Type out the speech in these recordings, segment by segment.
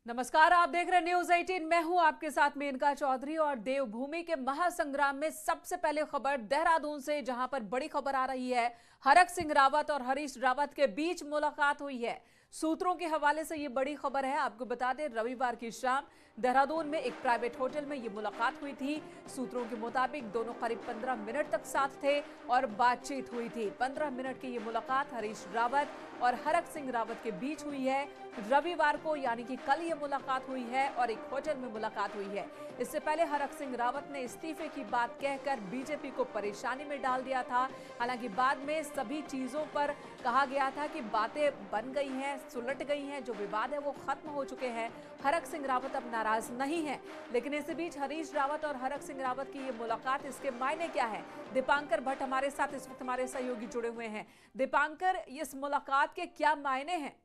नमस्कार, आप देख रहे हैं न्यूज 18। मैं हूं आपके साथ मेनका चौधरी। और देवभूमि के महासंग्राम में सबसे पहले खबर देहरादून से, जहां पर बड़ी खबर आ रही है। हरक सिंह रावत और हरीश रावत के बीच मुलाकात हुई है। सूत्रों के हवाले से ये बड़ी खबर है। आपको बता दें, रविवार की शाम देहरादून में एक प्राइवेट होटल में ये मुलाकात हुई थी। सूत्रों के मुताबिक दोनों करीब 15 मिनट तक साथ थे और बातचीत हुई थी। 15 मिनट की ये मुलाकात हरीश रावत और हरक सिंह रावत के बीच हुई है। रविवार को यानी कि कल ये मुलाकात हुई है और एक होटल में मुलाकात हुई है। इससे पहले हरक सिंह रावत ने इस्तीफे की बात कहकर बीजेपी को परेशानी में डाल दिया था। हालांकि बाद में सभी चीजों पर कहा गया था कि बातें बन गई हैं, सुलट गई हैं, जो विवाद है वो खत्म हो चुके हैं। हरक सिंह रावत अब नाराज नहीं है। लेकिन इस बीच हरीश रावत और हरक सिंह रावत की ये मुलाकात, इसके मायने क्या है? दीपांकर भट्ट हमारे साथ इस वक्त हमारे सहयोगी जुड़े हुए हैं। दीपांकर, इस मुलाकात के क्या मायने हैं?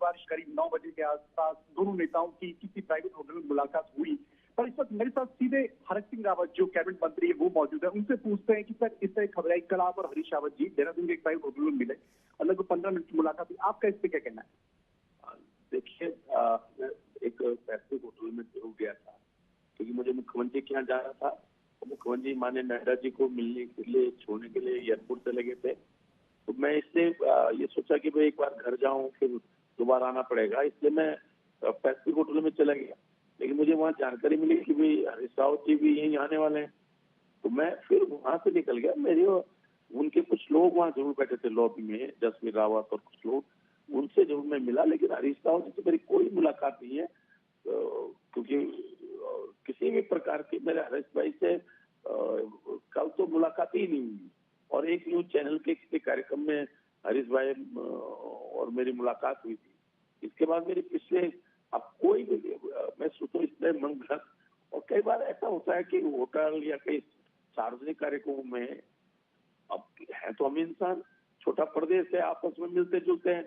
बारिश करीब 9 बजे के आसपास दोनों नेताओं की किसी प्राइवेट होटल में मुलाकात हुई। पर इस वक्त मेरे साथ सीधे हरक सिंह रावत जो कैबिनेट मंत्री है वो मौजूद है। उनसे पूछते हैं कि सर, इस तरह खबर आई कल आप और हरीश रावत जी देहरादून के एक प्राइवेट होटल में मिले और लगभग 15 मिनट की मुलाकात हुई। आपका इस पे क्या कहना है? देखिए, मैं एक पैतृक होटल में जरूर गया था क्योंकि मुझे मुख्यमंत्री के यहाँ जाना था। तो मुख्यमंत्री माननीय नड्डा जी को मिलने के लिए, छोड़ने के लिए एयरपोर्ट से लगे थे। तो मैं इससे ये सोचा कि भाई एक बार घर जाऊं, फिर दोबारा आना पड़ेगा, इसलिए मैं पैतृक होटल में चला गया। लेकिन मुझे वहाँ जानकारी मिली कि भाई हरीश रावत जी भी यहीं आने वाले हैं। तो मैं फिर वहां से निकल गया। मेरे उनके कुछ लोग वहाँ जरूर बैठे थे लॉबी में, जसवीर रावत और कुछ लोग, उनसे जरूर मैं मिला। लेकिन हरीश रावत जी से मेरी कोई मुलाकात नहीं है, क्योंकि किसी भी प्रकार की मेरे हरीश भाई से कल तो मुलाकात ही नहीं हुई। और एक न्यूज चैनल के किसी कार्यक्रम में हरीश भाई और मेरी मुलाकात हुई थी। इसके बाद मेरी पिछले अब कोई भी मैं सोचो इसमें मन घड़त। और कई बार ऐसा होता है कि होटल या कई सार्वजनिक कार्यक्रमों में, अब है तो हम इंसान, छोटा प्रदेश है, आपस में मिलते जुलते हैं,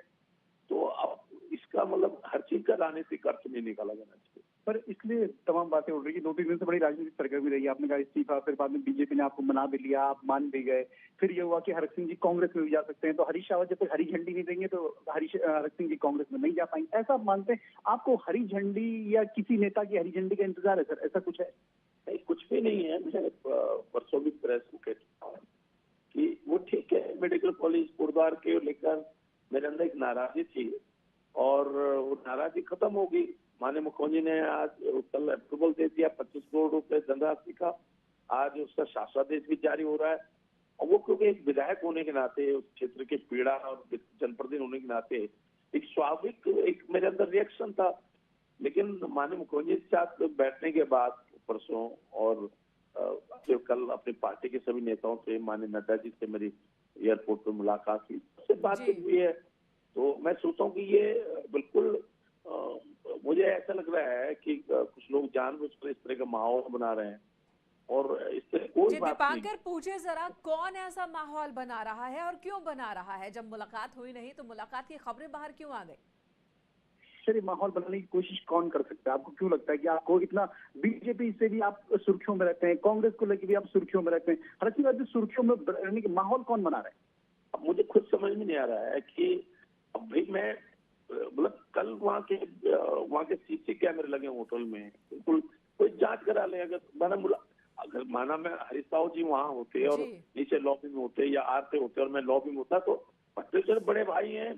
तो अब इसका मतलब हर चीज का राजनीतिक अर्थ नहीं निकाला जाना चाहिए। पर इसलिए तमाम बातें उड़ रही है। 2-3 दिन से बड़ी राजनीतिक सरगर्मी रही है। आपने कहा इस्तीफा, फिर बाद में बीजेपी ने आपको मना भी लिया, आप मान भी गए। फिर ये हुआ कि हरक सिंह जी कांग्रेस में भी जा सकते हैं, तो हरीश रावत जब तक हरी झंडी नहीं देंगे तो हरक सिंह जी कांग्रेस में नहीं जा पाएंगे। ऐसा आप मानते हैं? आपको हरी झंडी या किसी नेता की हरी झंडी का इंतजार है सर? ऐसा कुछ है? नहीं, कुछ भी नहीं है। मैं परसों भी प्रेस को कह चुका हूं कि वो ठीक है, मेडिकल कॉलेज गुरुद्वार के लेकर मेरे अंदर एक नाराजगी थी और वो नाराजगी खत्म होगी। माननीय मुख्यमंत्री ने आज कल अप्रूवल दे दिया 25 करोड़ रुपए धनराशि का। आज उसका शासनादेश भी जारी हो रहा है। और वो क्योंकि एक विधायक होने के नाते, उस क्षेत्र के पीड़ा और जनप्रतिनिधि होने के नाते एक स्वाभाविक एक मेरे अंदर रिएक्शन था। लेकिन माननीय मुख्यमंत्री के साथ बैठने के बाद परसों और कल अपनी पार्टी के सभी नेताओं से, माननीय नड्डा जी से मेरी एयरपोर्ट पर मुलाकात हुई, उससे बातचीत हुई है। तो मैं सोचता हूँ कि ये बिल्कुल मुझे ऐसा लग रहा है कि कुछ लोग जानबूझकर इस तरह का माहौल बना रहे हैं और इससे कोई जी बात नहीं। दीपांकर, पूछे जरा, कौन ऐसा माहौल बना रहा है और क्यों बना रहा है? जब मुलाकात हुई नहीं तो मुलाकात की खबरें बाहर क्यों आ गई? सर, ये माहौल बनाने की कोशिश कौन कर सकता है? आपको क्यों लगता है कि आपको इतना, बीजेपी से भी आप सुर्खियों में रहते हैं, कांग्रेस को लेकर भी आप सुर्खियों में रहते हैं, हर चीज सुर्खियों में रहने के माहौल कौन बना रहा है? अब मुझे खुद समझ में नहीं आ रहा है कि अब भाई मैं मतलब कल वहाँ के सीसी कैमरे लगे होटल में, बिल्कुल कोई जांच करा ले। अगर माना मैं हरीश रावत जी वहाँ होते और नीचे लॉबी में होते या आते होते और मैं लॉबी में होता, तो पट्टेश्वर बड़े भाई हैं,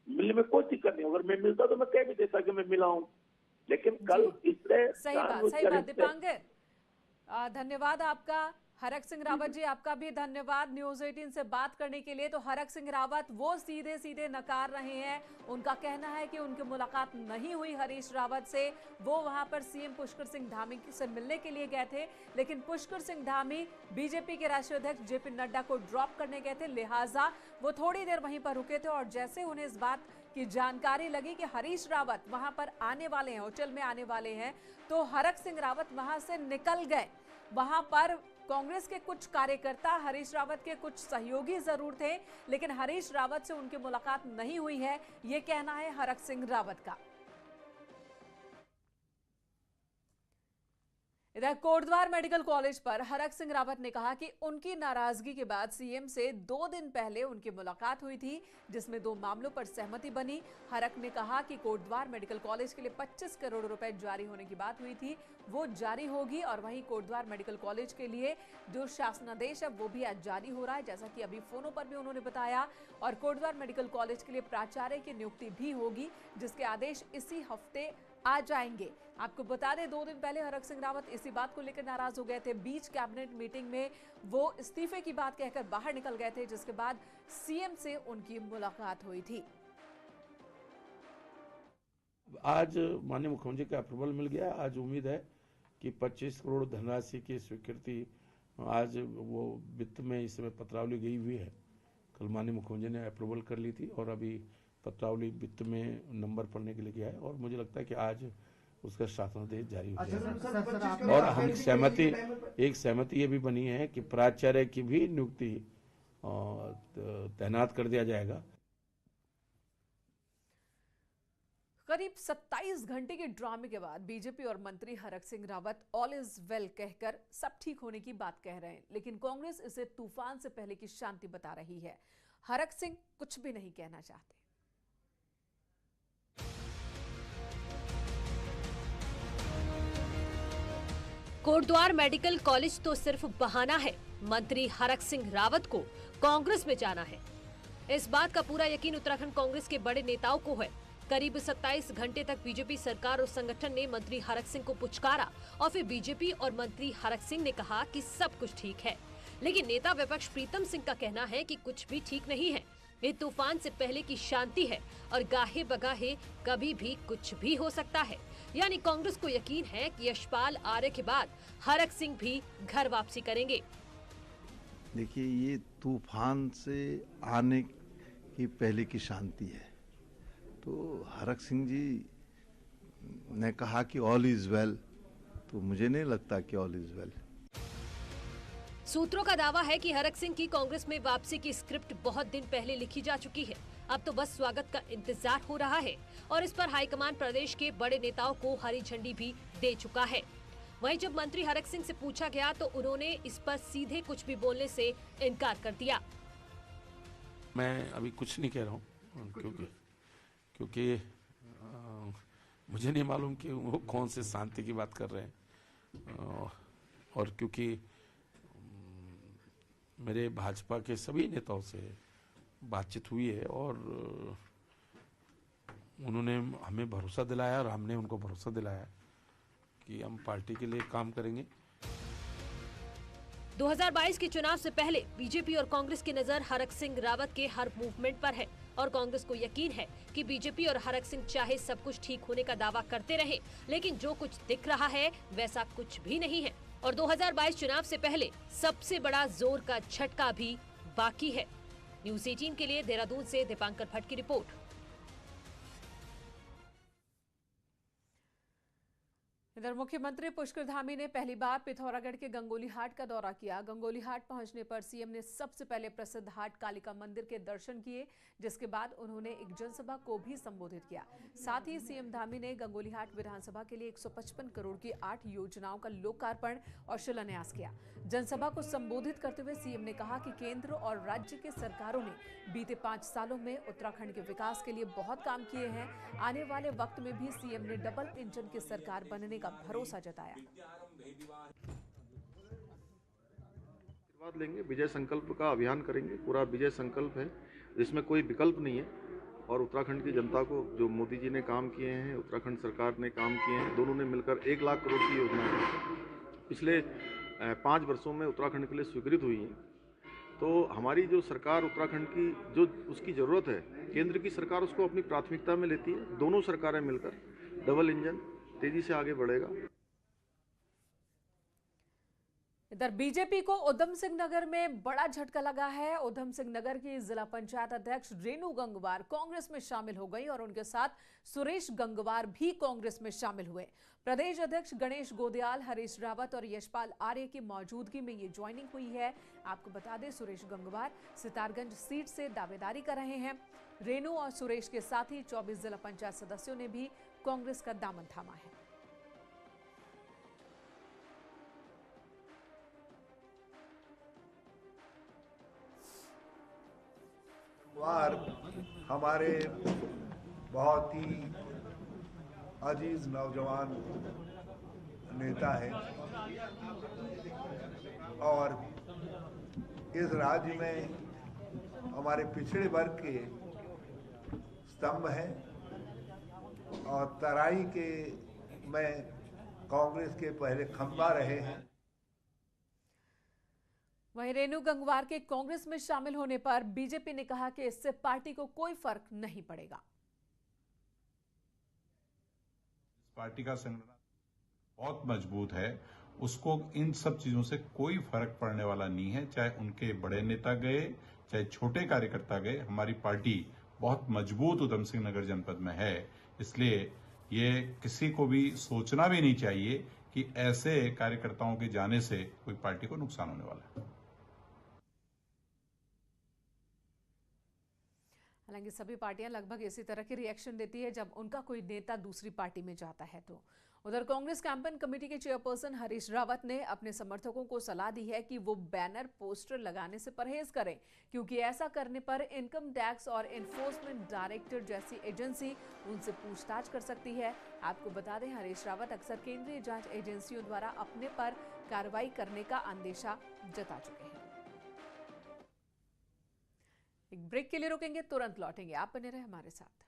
मिलने में कोई दिक्कत नहीं। अगर मैं मिलता तो मैं कह भी देता कि मैं मिला हूँ। लेकिन कल इससे सही बात दीपांकर, धन्यवाद आपका। हरक सिंह रावत जी, आपका भी धन्यवाद न्यूज 18 से बात करने के लिए। तो हरक सिंह रावत वो सीधे सीधे नकार रहे हैं। उनका कहना है कि उनकी मुलाकात नहीं हुई हरीश रावत से। वो वहां पर सीएम पुष्कर सिंह धामी से मिलने के लिए गए थे, लेकिन पुष्कर सिंह धामी बीजेपी के राष्ट्रीय अध्यक्ष जेपी नड्डा को ड्रॉप करने गए थे, लिहाजा वो थोड़ी देर वहीं पर रुके थे। और जैसे उन्हें इस बात की जानकारी लगी कि हरीश रावत वहां पर आने वाले हैं, होटल में आने वाले हैं, तो हरक सिंह रावत वहां से निकल गए। वहां पर कांग्रेस के कुछ कार्यकर्ता, हरीश रावत के कुछ सहयोगी जरूर थे, लेकिन हरीश रावत से उनकी मुलाकात नहीं हुई है, यह कहना है हरक सिंह रावत का। इधर कोटद्वार मेडिकल कॉलेज पर हरक सिंह रावत ने कहा कि उनकी नाराजगी के बाद सीएम से 2 दिन पहले उनकी मुलाकात हुई थी, जिसमें 2 मामलों पर सहमति बनी। हरक ने कहा कि कोटद्वार मेडिकल कॉलेज के लिए 25 करोड़ रुपए जारी होने की बात हुई थी, वो जारी होगी। और वहीं कोटद्वार मेडिकल कॉलेज के लिए जो शासनादेश है वो भी आज जारी हो रहा है, जैसा कि अभी फोनों पर भी उन्होंने बताया। और कोटद्वार मेडिकल कॉलेज के लिए प्राचार्य की नियुक्ति भी होगी, जिसके आदेश इसी हफ्ते आ जाएंगे। आपको बता दें 2 दिन पहले हरक सिंह रावत इसी बात को लेकर नाराज हो गए थे। बीच कैबिनेट मीटिंग में वो इस्तीफे की बात कहकर बाहर निकल गए थे, जिसके बाद सीएम से उनकी मुलाकात हुई थी। आज माननीय मुख्यमंत्री का अप्रूवल मिल गया। आज उम्मीद है कि 25 करोड़ धनराशि की स्वीकृति आज वो वित्त में इस समय पत्रावली गई हुई है। कल माननीय मुख्यमंत्री ने अप्रूवल कर ली थी और अभी पत्रावली वित्त में नंबर पढ़ने के लिए गया है और मुझे लगता है कि आज उसका शासनादेश जारी हो जाएगा। और हम सहमति ये भी बनी है कि प्राचार्य की भी नियुक्ति तैनात कर दिया जाएगा। करीब 27 घंटे के ड्रामे के बाद बीजेपी और मंत्री Harak Singh Rawat all is well कहकर सब ठीक होने की बात कह रहे हैं, लेकिन कांग्रेस इसे तूफान से पहले की शांति बता रही है। हरक सिंह कुछ भी नहीं कहना चाहते। कोटद्वार मेडिकल कॉलेज तो सिर्फ बहाना है, मंत्री हरक सिंह रावत को कांग्रेस में जाना है। इस बात का पूरा यकीन उत्तराखंड कांग्रेस के बड़े नेताओं को है। करीब 27 घंटे तक बीजेपी सरकार और संगठन ने मंत्री हरक सिंह को पुचकारा और फिर बीजेपी और मंत्री हरक सिंह ने कहा कि सब कुछ ठीक है, लेकिन नेता विपक्ष प्रीतम सिंह का कहना है कि कुछ भी ठीक नहीं है। ये तूफान से पहले की शांति है और गाहे बगाहे कभी भी कुछ भी हो सकता है। यानी कांग्रेस को यकीन है कि यशपाल आर्य के बाद हरक सिंह भी घर वापसी करेंगे। देखिए, ये तूफान से आने की पहले की शांति है। तो हरक सिंह जी ने कहा कि ऑल इज वेल, तो मुझे नहीं लगता कि ऑल इज वेल। सूत्रों का दावा है कि हरक सिंह की कांग्रेस में वापसी की स्क्रिप्ट बहुत दिन पहले लिखी जा चुकी है। अब तो बस स्वागत का इंतजार हो रहा है और इस पर हाईकमान प्रदेश के बड़े नेताओं को हरी झंडी भी दे चुका है। वहीं जब मंत्री हरक सिंह से पूछा गया तो उन्होंने इस पर सीधे कुछ भी बोलने से इनकार कर दिया। मैं अभी कुछ नहीं कह रहा हूँ क्योंकि मुझे नहीं मालूम कि वो कौन से शांति की बात कर रहे हैं और क्योंकि मेरे भाजपा के सभी नेताओं से बातचीत हुई है और उन्होंने हमें भरोसा दिलाया और हमने उनको भरोसा दिलाया कि हम पार्टी के लिए काम करेंगे। 2022 के चुनाव से पहले बीजेपी और कांग्रेस की नजर हरक सिंह रावत के हर मूवमेंट पर है और कांग्रेस को यकीन है कि बीजेपी और हरक सिंह चाहे सब कुछ ठीक होने का दावा करते रहे, लेकिन जो कुछ दिख रहा है वैसा कुछ भी नहीं है और 2022 चुनाव से पहले सबसे बड़ा जोर का झटका भी बाकी है। न्यूज़ 18 के लिए देहरादून से दीपांकर भट्ट की रिपोर्ट। इधर मुख्यमंत्री पुष्कर धामी ने पहली बार पिथौरागढ़ के गंगोली हाट का दौरा किया। गंगोली हाट पहुंचने पर सीएम ने सबसे पहले प्रसिद्ध हाट कालिका मंदिर के दर्शन किए, जिसके बाद उन्होंने एक जनसभा को भी संबोधित किया। साथ ही सीएम धामी ने गंगोली हाट विधानसभा के लिए 155 करोड़ की 8 योजनाओं का लोकार्पण और शिलान्यास किया। जनसभा को संबोधित करते हुए सीएम ने कहा कि केंद्र और राज्य के सरकारों ने बीते 5 सालों में उत्तराखंड के विकास के लिए बहुत काम किए हैं। आने वाले वक्त में भी सीएम ने डबल इंजन की सरकार बनने का भरोसा जताया। आशीर्वाद लेंगे, विजय संकल्प का अभियान करेंगे। पूरा विजय संकल्प है जिसमें कोई विकल्प नहीं है और उत्तराखंड की जनता को जो मोदी जी ने काम किए हैं, उत्तराखंड सरकार ने काम किए हैं, दोनों ने मिलकर 1 लाख करोड़ की योजना पिछले 5 वर्षों में उत्तराखंड के लिए स्वीकृत हुई है। तो हमारी जो सरकार उत्तराखंड की जो उसकी ज़रूरत है, केंद्र की सरकार उसको अपनी प्राथमिकता में लेती है। दोनों सरकारें मिलकर डबल इंजन तेजी से आगे बढ़ेगा। इधर बीजेपी को उधम सिंह नगर में बड़ा झटका लगा है। उधम सिंह नगर की जिला पंचायत अध्यक्ष रेणु गंगवार कांग्रेस में शामिल हो गई और उनके साथ सुरेश गंगवार भी कांग्रेस में शामिल हुए। प्रदेश अध्यक्ष गणेश गोदयाल, हरीश रावत और यशपाल आर्य की मौजूदगी में ये ज्वाइनिंग हुई है। आपको बता दें, सुरेश गंगवार सितारगंज सीट से दावेदारी कर रहे हैं। रेणु और सुरेश के साथ ही 24 जिला पंचायत सदस्यों ने भी कांग्रेस का दामन थामा है। गंगवार हमारे बहुत ही अजीज नौजवान नेता है और इस राज्य में हमारे पिछड़े वर्ग के स्तंभ हैं और तराई के में कांग्रेस के पहले खंबा रहे हैं। वहीं रेणु गंगवार के कांग्रेस में शामिल होने पर बीजेपी ने कहा कि इससे पार्टी को कोई फर्क नहीं पड़ेगा। पार्टी का संगठन बहुत मजबूत है, उसको इन सब चीजों से कोई फर्क पड़ने वाला नहीं है। चाहे उनके बड़े नेता गए, चाहे छोटे कार्यकर्ता गए, हमारी पार्टी बहुत मजबूत उधम सिंह नगर जनपद में है। इसलिए ये किसी को भी सोचना भी नहीं चाहिए कि ऐसे कार्यकर्ताओं के जाने से कोई पार्टी को नुकसान होने वाला है। हालांकि सभी पार्टियां लगभग इसी तरह के रिएक्शन देती है जब उनका कोई नेता दूसरी पार्टी में जाता है तो। उधर कांग्रेस कैंपेन कमेटी के चेयरपर्सन हरीश रावत ने अपने समर्थकों को सलाह दी है कि वो बैनर पोस्टर लगाने से परहेज करें, क्योंकि ऐसा करने पर इनकम टैक्स और एनफोर्समेंट डायरेक्टर जैसी एजेंसी उनसे पूछताछ कर सकती है। आपको बता दें, हरीश रावत अक्सर केंद्रीय जांच एजेंसियों द्वारा अपने पर कार्रवाई करने का अंदेशा जता चुके हैं। एक ब्रेक के लिए रुकेंगे, तुरंत लौटेंगे। आप बने रहे हमारे साथ।